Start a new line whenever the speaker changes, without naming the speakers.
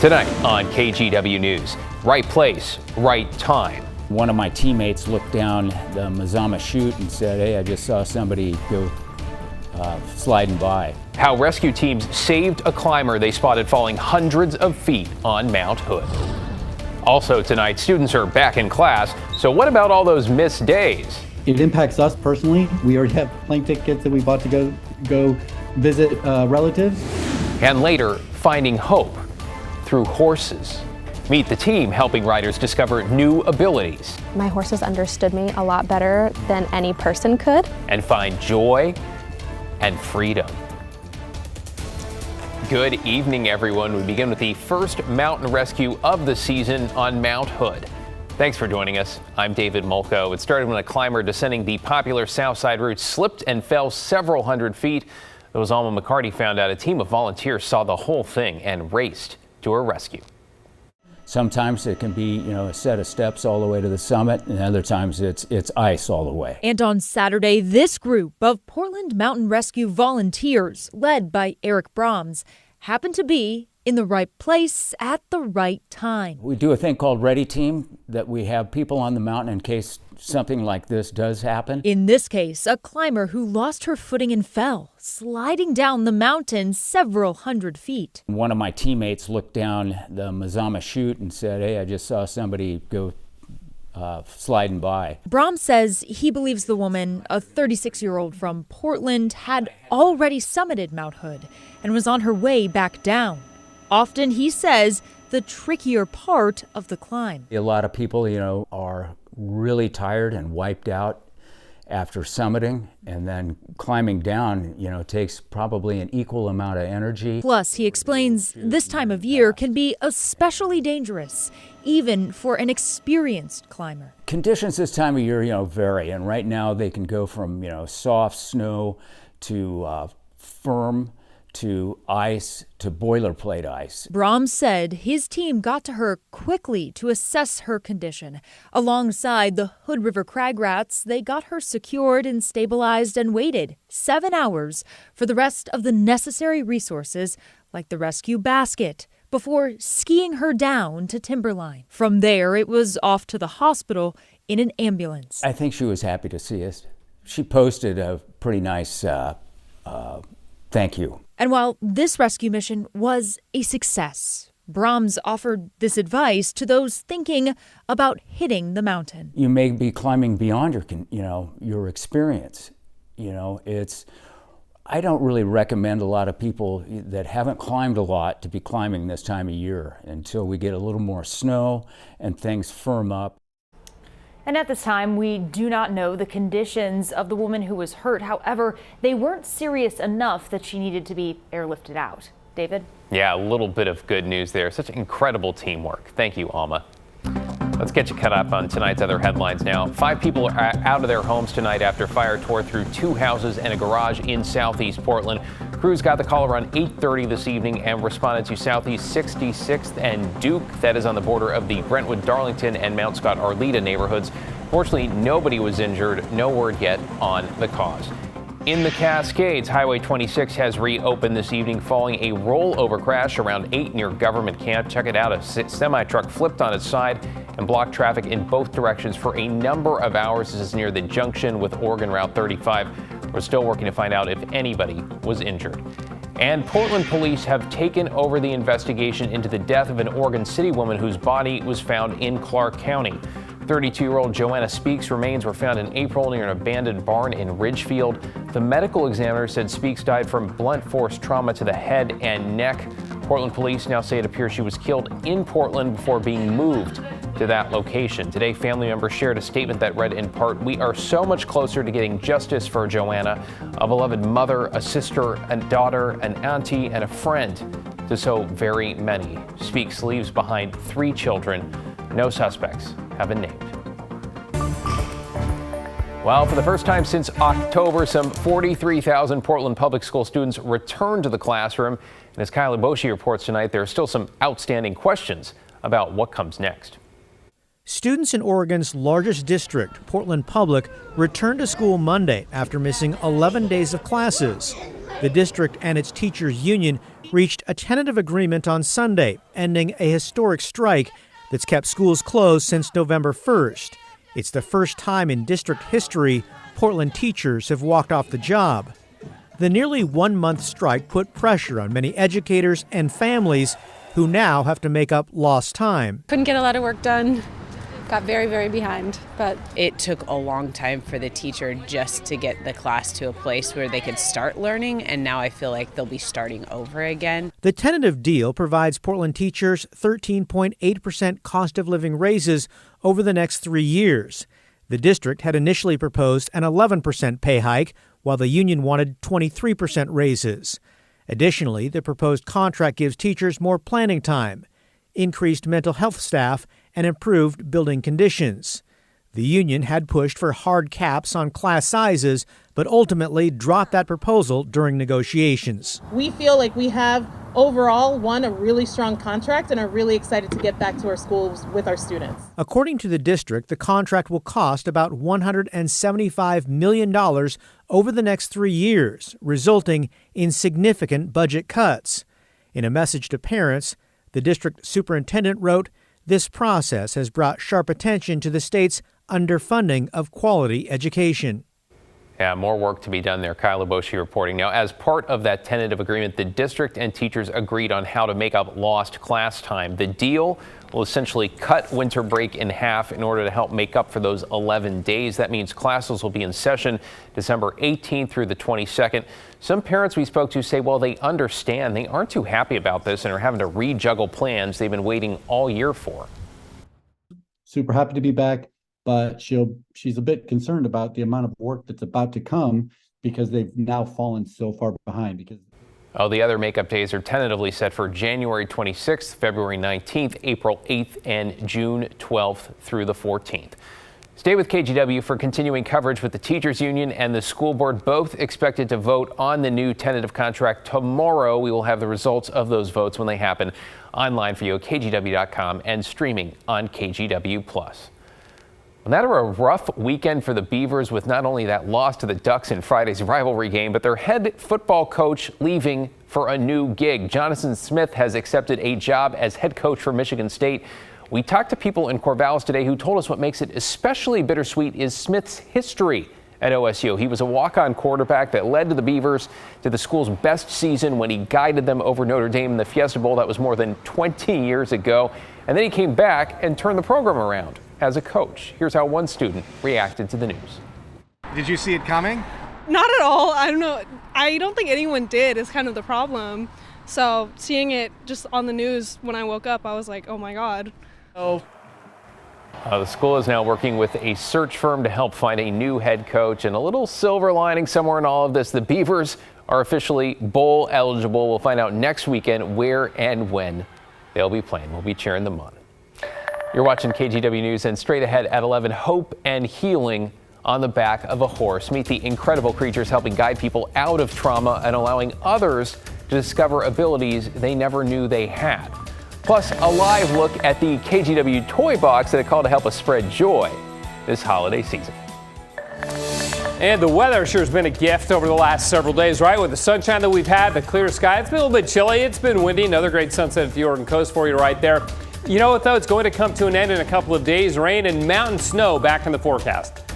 Tonight on KGW News, right place, right time.
One of my teammates looked down the Mazama chute and said, "Hey, I just saw somebody go sliding by."
How rescue teams saved a climber they spotted falling hundreds of feet on Mount Hood. Also tonight, students are back in class, so what about all those missed days?
It impacts us personally. We already have plane tickets that we bought to go visit relatives.
And later, finding hope through horses. Meet the team helping riders discover new abilities.
My horses understood me a lot better than any person could.
And find joy and freedom. Good evening, everyone. We begin with the first mountain rescue of the season on Mount Hood. Thanks for joining us. I'm David Molko. It started when a climber descending the popular Southside route slipped and fell several hundred feet. As Alma McCarty found out, a team of volunteers saw the whole thing and raced to her rescue.
Sometimes it can be, a set of steps all the way to the summit, and other times it's ice all the way.
And on Saturday, this group of Portland Mountain Rescue volunteers, led by Eric Brahms, happened to be in the right place at the right time.
We do a thing called Ready Team, that we have people on the mountain in case something like this does happen.
In this case, a climber who lost her footing and fell, sliding down the mountain several hundred feet.
One of my teammates looked down the Mazama chute and said, "Hey, I just saw somebody go sliding by."
Brahms says he believes the woman, a 36-year-old from Portland, had already summited Mount Hood and was on her way back down. Often, he says, the trickier part of the climb.
A lot of people, are really tired and wiped out after summiting, and then climbing down, takes probably an equal amount of energy.
Plus, he explains this time of year can be especially dangerous, even for an experienced climber.
Conditions this time of year, vary, and right now they can go from, soft snow to firm to ice to boilerplate ice.
Brahms said his team got to her quickly to assess her condition. Alongside the Hood River crag rats, they got her secured and stabilized and waited 7 hours for the rest of the necessary resources, like the rescue basket, before skiing her down to Timberline. From there, it was off to the hospital in an ambulance.
I think she was happy to see us. She posted a pretty nice thank you.
And while this rescue mission was a success, Brahms offered this advice to those thinking about hitting the mountain.
You may be climbing beyond your experience. I don't really recommend a lot of people that haven't climbed a lot to be climbing this time of year until we get a little more snow and things firm up.
And at this time, we do not know the conditions of the woman who was hurt. However, they weren't serious enough that she needed to be airlifted out. David?
Yeah, a little bit of good news there. Such incredible teamwork. Thank you, Alma. Let's get you caught up on tonight's other headlines now. 5 people are out of their homes tonight after fire tore through 2 houses and a garage in southeast Portland. Crews got the call around 8:30 this evening and responded to southeast 66th and Duke. That is on the border of the Brentwood, Darlington, and Mount Scott Arleta neighborhoods. Fortunately, nobody was injured. No word yet on the cause. In the Cascades, Highway 26 has reopened this evening following a rollover crash around 8 near Government Camp. Check it out. A semi-truck flipped on its side and blocked traffic in both directions for a number of hours. This is near the junction with Oregon Route 35. We're still working to find out if anybody was injured. And Portland police have taken over the investigation into the death of an Oregon City woman whose body was found in Clark County. 32-year-old Joanna Speaks' remains were found in April near an abandoned barn in Ridgefield. The medical examiner said Speaks died from blunt force trauma to the head and neck. Portland police now say it appears she was killed in Portland before being moved to that location. Today, family members shared a statement that read in part, "We are so much closer to getting justice for Joanna, a beloved mother, a sister, a daughter, an auntie, and a friend to so very many." Speaks leaves behind 3 children. No suspects have been named. Well, for the first time since October, some 43,000 Portland public school students returned to the classroom. And as Kylie Boshi reports tonight, there are still some outstanding questions about what comes next.
Students in Oregon's largest district, Portland Public, returned to school Monday after missing 11 days of classes. The district and its teachers union reached a tentative agreement on Sunday, ending a historic strike that's kept schools closed since November 1st. It's the first time in district history Portland teachers have walked off the job. The nearly 1-month strike put pressure on many educators and families who now have to make up lost time.
Couldn't get a lot of work done. Got very, very behind, but
it took a long time for the teacher just to get the class to a place where they could start learning, and now I feel like they'll be starting over again.
The tentative deal provides Portland teachers 13.8% cost of living raises over the next 3 years. The district had initially proposed an 11% pay hike, while the union wanted 23% raises. Additionally, the proposed contract gives teachers more planning time, increased mental health staff, and improved building conditions. The union had pushed for hard caps on class sizes, but ultimately dropped that proposal during negotiations.
We feel like we have overall won a really strong contract and are really excited to get back to our schools with our students.
According to the district, the contract will cost about $175 million over the next 3 years, resulting in significant budget cuts. In a message to parents, the district superintendent wrote, "This process has brought sharp attention to the state's underfunding of quality education."
Yeah, more work to be done there. Kyle Luboshi reporting. Now, as part of that tentative agreement, the district and teachers agreed on how to make up lost class time. The deal will essentially cut winter break in half in order to help make up for those 11 days. That means classes will be in session December 18th through the 22nd. Some parents we spoke to say, well, they understand. They aren't too happy about this and are having to rejuggle plans they've been waiting all year for.
Super happy to be back, but she's a bit concerned about the amount of work that's about to come because they've now fallen so far behind.
The other makeup days are tentatively set for January 26th, February 19th, April 8th, and June 12th through the 14th. Stay with KGW for continuing coverage with the teachers union and the school board, both expected to vote on the new tentative contract tomorrow. We will have the results of those votes when they happen online for you at KGW.com and streaming on KGW+. Well, that are a rough weekend for the Beavers, with not only that loss to the Ducks in Friday's rivalry game, but their head football coach leaving for a new gig. Jonathan Smith has accepted a job as head coach for Michigan State. We talked to people in Corvallis today who told us what makes it especially bittersweet is Smith's history at OSU. He was a walk-on quarterback that led to the Beavers to the school's best season when he guided them over Notre Dame in the Fiesta Bowl. That was more than 20 years ago. And then he came back and turned the program around as a coach. Here's how one student reacted to the news.
Did you see it coming?
Not at all. I don't know. I don't think anyone did is kind of the problem. So seeing it just on the news when I woke up, I was like, oh my God.
The school is now working with a search firm to help find a new head coach, and a little silver lining somewhere in all of this. The Beavers are officially bowl eligible. We'll find out next weekend where and when they'll be playing. We'll be cheering them on. You're watching KGW News, and straight ahead at 11, hope and healing on the back of a horse. Meet the incredible creatures helping guide people out of trauma and allowing others to discover abilities they never knew they had. Plus, a live look at the KGW toy box that I call to help us spread joy this holiday season.
And the weather sure has been a gift over the last several days, right? With the sunshine that we've had, the clear sky. It's been a little bit chilly. It's been windy. Another great sunset at the Oregon coast for you right there. You know what, though? It's going to come to an end in a couple of days. Rain and mountain snow back in the forecast.